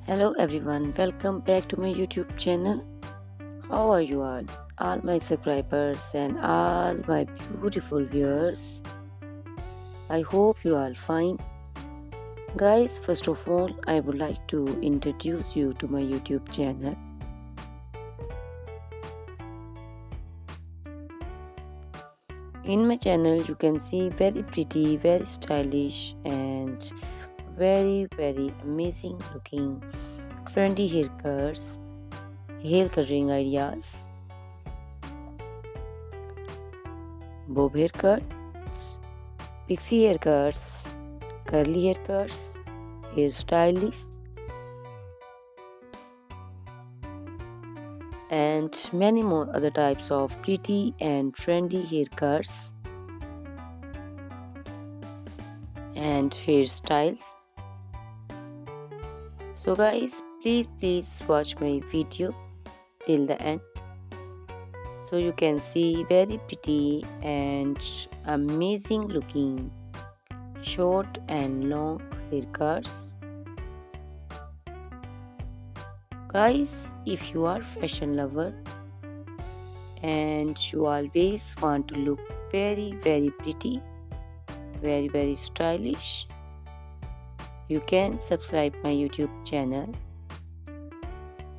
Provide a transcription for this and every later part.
Hello everyone, welcome back to my YouTube channel. How are you all? All my subscribers and all my beautiful viewers. I hope you are fine. Guys, first of all, I would like to introduce you to my YouTube channel. In my channel, you can see very pretty, very stylish and very amazing looking trendy haircuts, hair coloring ideas, bob haircuts, pixie haircuts, curly haircuts, hairstylists, and many more other types of pretty and trendy haircuts and hairstyles. So guys, please watch my video till the end so you can see very pretty and amazing looking short and long haircuts. Guys, if you are fashion lover and you always want to look very pretty, very stylish, you can subscribe my YouTube channel.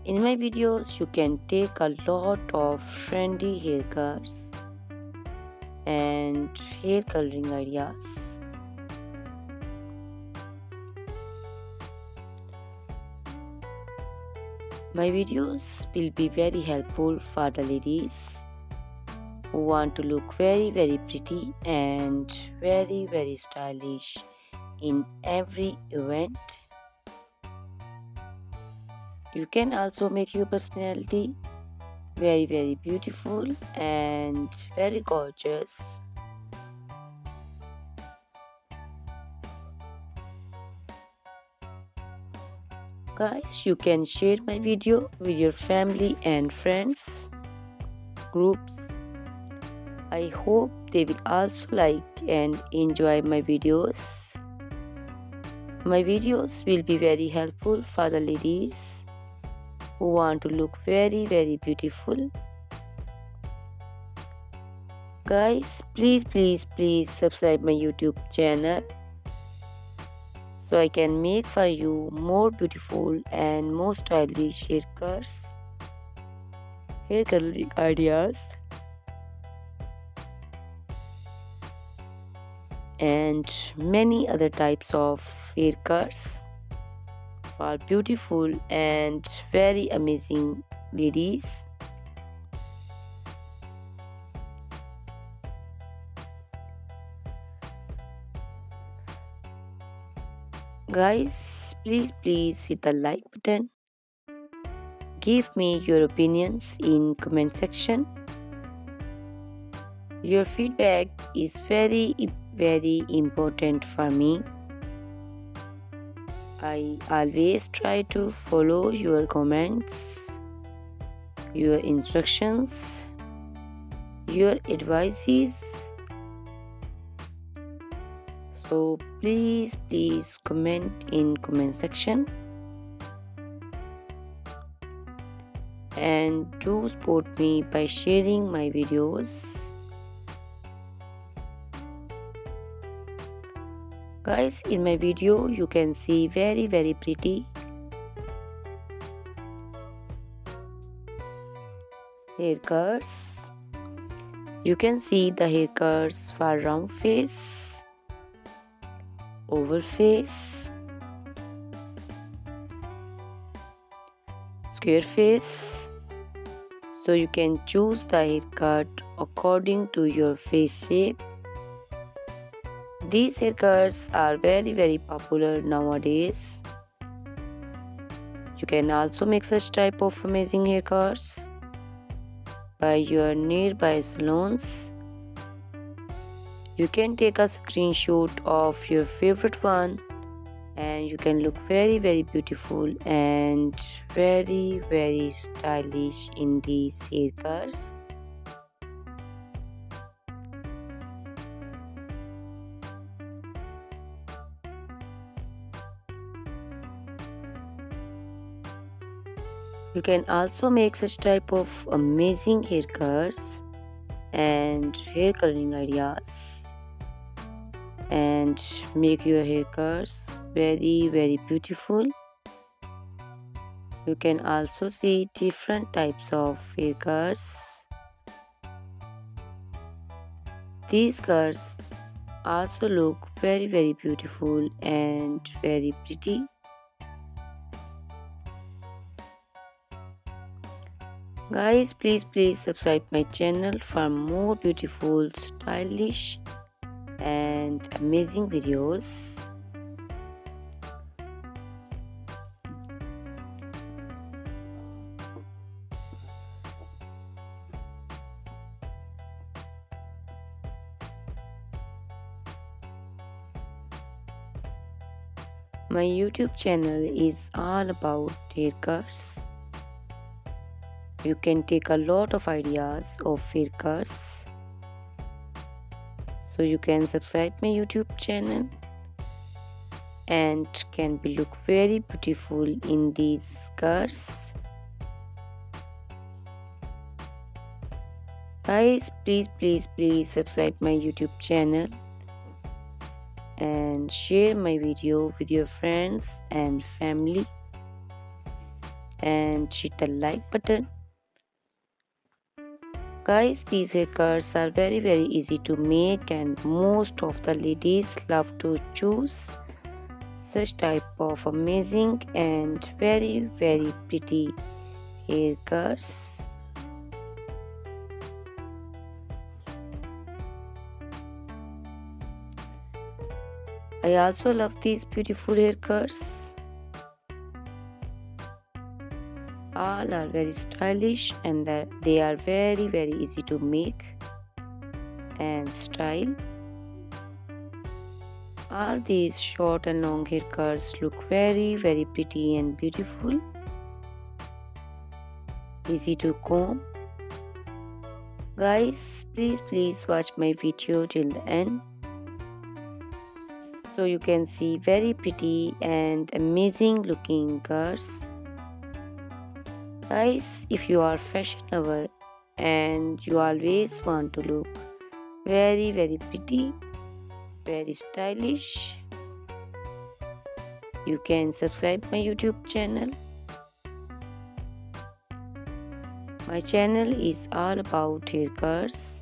In my videos, you can take a lot of trendy haircuts and hair coloring ideas. My videos will be very helpful for the ladies who want to look very pretty and very stylish in every event. You can also make your personality very beautiful and very gorgeous. Guys, you can share my video with your family and friends groups. I hope they will also like and enjoy my videos. My videos will be very helpful for the ladies who want to look very beautiful. Guys, please subscribe my YouTube channel so I can make for you more beautiful and more stylish haircuts, hair coloring ideas, and many other types of haircuts for beautiful and very amazing ladies. Guys, please hit the like button. Give me your opinions in comment section. Your feedback is very important for me. I always try to follow your comments, your instructions, your advices. So please comment in comment section and do support me by sharing my videos. Guys, in my video you can see very pretty haircuts. You can see the haircuts for round face, oval face, square face. So you can choose the haircut according to your face shape. These haircuts are very popular nowadays. You can also make such type of amazing haircuts by your nearby salons. You can take a screenshot of your favorite one and you can look very beautiful and very stylish in these haircuts. You can also make such type of amazing haircuts and hair coloring ideas and make your haircuts very beautiful. You can also see different types of haircuts. These cuts also look very beautiful and very pretty. Guys, please subscribe my channel for more beautiful, stylish and amazing videos. My YouTube channel is all about haircuts. You can take a lot of ideas of haircuts. So you can subscribe my YouTube channel and can be look very beautiful in these cuts. Guys, please subscribe my YouTube channel and share my video with your friends and family and hit the like button. Guys, these haircuts are very easy to make and most of the ladies love to choose such type of amazing and very pretty haircuts. I also love these beautiful haircuts. All are very stylish and they are very easy to make and style. All these short and long haircuts look very pretty and beautiful. Easy to comb. Guys, please watch my video till the end so you can see very pretty and amazing looking curls. Guys, if you are fashion lover and you always want to look very pretty, very stylish, you can subscribe my YouTube channel. My channel is all about haircuts.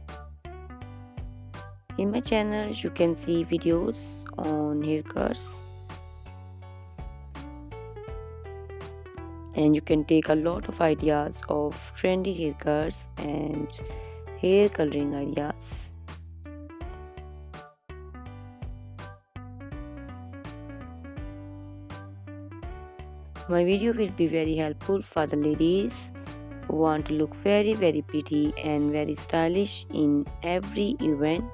In my channel you can see videos on haircuts and you can take a lot of ideas of trendy haircuts and hair coloring ideas. My video will be very helpful for the ladies who want to look very pretty and very stylish in every event.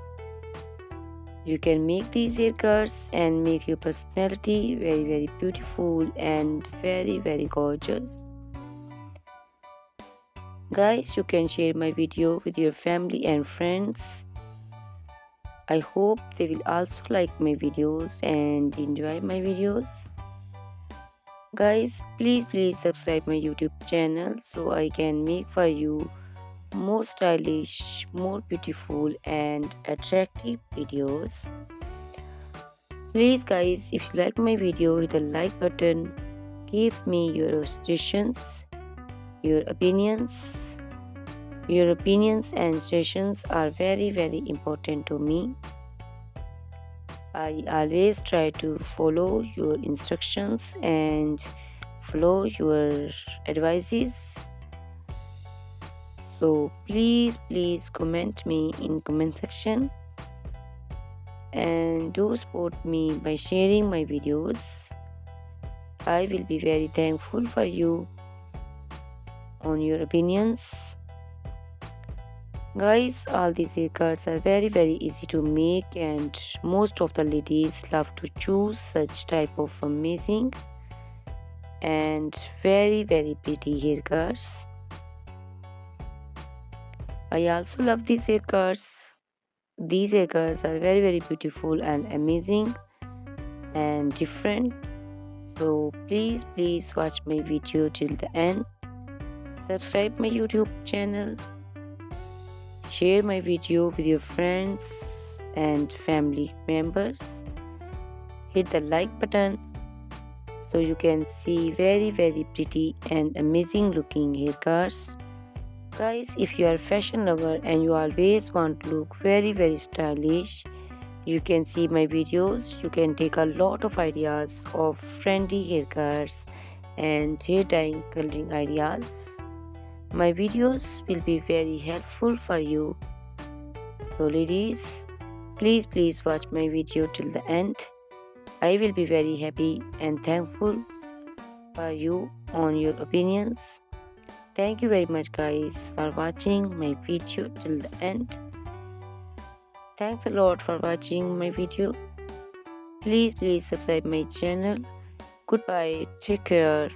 You can make these haircuts and make your personality very beautiful and very gorgeous. Guys, you can share my video with your family and friends. I hope they will also like my videos and enjoy my videos. Guys, please subscribe my YouTube channel so I can make for you more stylish, more beautiful and attractive videos. Please guys, if you like my video, hit the like button. Give me your suggestions, your opinions. Your opinions and suggestions are very important to me. I always try to follow your instructions and follow your advices. So please comment me in comment section and do support me by sharing my videos. I will be very thankful for you on your opinions. Guys, all these haircuts are very easy to make and most of the ladies love to choose such type of amazing and very pretty haircuts. I also love these haircuts. These haircuts are very beautiful and amazing and different. So please watch my video till the end Subscribe my YouTube channel. Share my video with your friends and family members. Hit the like button so you can see very pretty and amazing looking haircuts. Guys, if you are a fashion lover and you always want to look very stylish, you can see my videos. You can take a lot of ideas of trendy haircuts and hair dyeing coloring ideas. My videos will be very helpful for you. So ladies, please watch my video till the end. I will be very happy and thankful for you on your opinions. Thank you very much guys for watching my video till the end. Thanks a lot for watching my video. Please subscribe my channel. Goodbye. Take care.